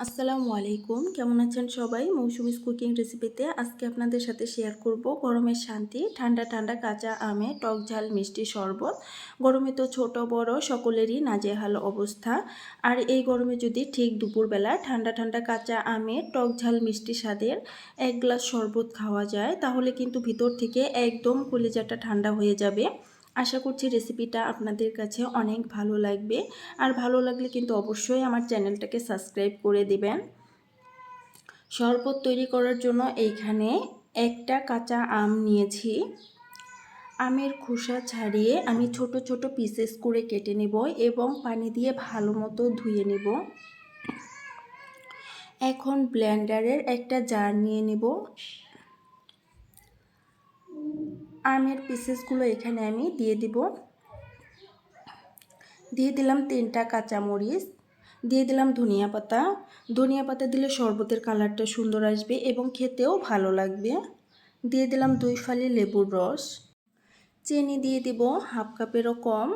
আসসালামু আলাইকুম, কেমন আছেন সবাই? মৌসুমিস কুকিং রেসিপিতে আজকে আপনাদের সাথে শেয়ার করব গরমের শান্তি ঠান্ডা ঠান্ডা কাঁচা আমে টক ঝাল মিষ্টি শরবত। গরমে তো ছোট বড় সকলেরই নাজেহাল অবস্থা। আর এই গরমে যদি ঠিক দুপুরবেলা ঠান্ডা ঠান্ডা কাঁচা আমে টক ঝাল মিষ্টি স্বাদের এক গ্লাস শরবত খাওয়া যায়, তাহলে কিন্তু ভিতর থেকে একদম কলিজাটা ঠান্ডা হয়ে যাবে। আশা করছি রেসিপিটা আপনাদের কাছে অনেক ভালো লাগবে। আর ভালো লাগলে কিন্তু অবশ্যই আমার চ্যানেলটাকে সাবস্ক্রাইব করে দিবেন। শরবত তৈরি করার জন্য এইখানে একটা কাঁচা আম নিয়েছি। আমের খোসা ছাড়িয়ে আমি ছোট ছোট পিসেস করে কেটে নেব এবং পানি দিয়ে ভালো মতো ধুয়ে নেব। এখন ব্লেন্ডারের একটা জার নিয়ে নেব। আমের পিসেসগুলো এখানে আমি দিয়ে দিব। দিয়ে দিলাম 3টা কাঁচামরিচ, দিয়ে দিলাম ধনিয়া পাতা। ধনিয়া পাতা দিলে শরবতের কালারটা সুন্দর আসবে এবং খেতেও ভালো লাগবে। দিয়ে দিলাম 2 ফালি লেবুর রস। চিনি দিয়ে দিব হাফ কাপেরও কম।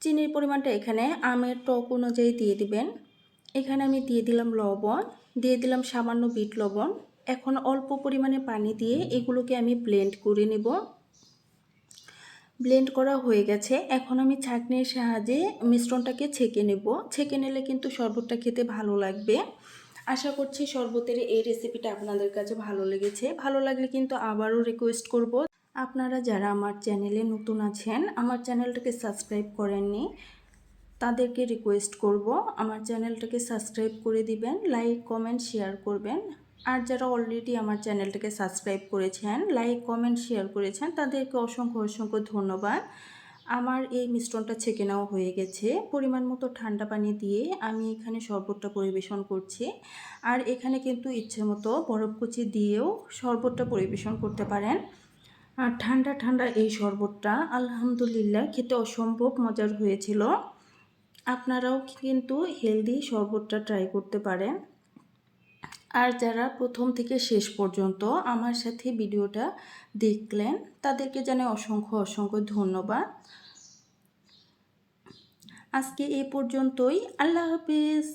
চিনির পরিমাণটা এখানে আমের টক অনুযায়ী দিয়ে দিবেন। এখানে আমি দিয়ে দিলাম লবণ, দিয়ে দিলাম সামান্য বিট লবণ। এখন অল্প পরিমাণে পানি দিয়ে এগুলোকে আমি ব্লেন্ড করে নেব। ব্লেন্ড করা হয়ে গেছে। এখন আমি ছাঁকনির সাহায্যে মিশ্রণটাকে ছেঁকে নেব। ছেঁকে নিলে কিন্তু শরবতটা খেতে ভালো লাগবে। আশা করছি শরবতের এই রেসিপিটা আপনাদের কাছে ভালো লেগেছে। ভালো লাগলে কিন্তু আবারও রিকোয়েস্ট করব, আপনারা যারা আমার চ্যানেলে নতুন আছেন, আমার চ্যানেলটাকে সাবস্ক্রাইব করেননি, তাদেরকে রিকোয়েস্ট করব আমার চ্যানেলটাকে সাবস্ক্রাইব করে দিবেন, লাইক কমেন্ট শেয়ার করবেন। আর যারা অলরেডি আমার চ্যানেলটাকে সাবস্ক্রাইব করেছেন, লাইক কমেন্ট শেয়ার করেছেন, তাদেরকে অসংখ্য অসংখ্য ধন্যবাদ। আমার এই মিশ্রণটা ছেঁকে নেওয়া হয়ে গেছে। পরিমাণ মতো ঠান্ডা পানি দিয়ে আমি এখানে শরবতটা পরিবেশন করছি। আর এখানে কিন্তু ইচ্ছে মতো বরফ কুচি দিয়েও শরবতটা পরিবেশন করতে পারেন। আর ঠান্ডা ঠান্ডা এই শরবতটা আলহামদুলিল্লাহ খেতে অসম্ভব মজার হয়েছিল। আপনারাও কিন্তু হেলদি শরবতটা ট্রাই করতে পারেন। আর যারা প্রথম থেকে শেষ পর্যন্ত আমার সাথে ভিডিওটা দেখলেন, তাদেরকে জানাই অসংখ্য অসংখ্য ধন্যবাদ। আজকে এই পর্যন্তই। আল্লাহ হাফেজ।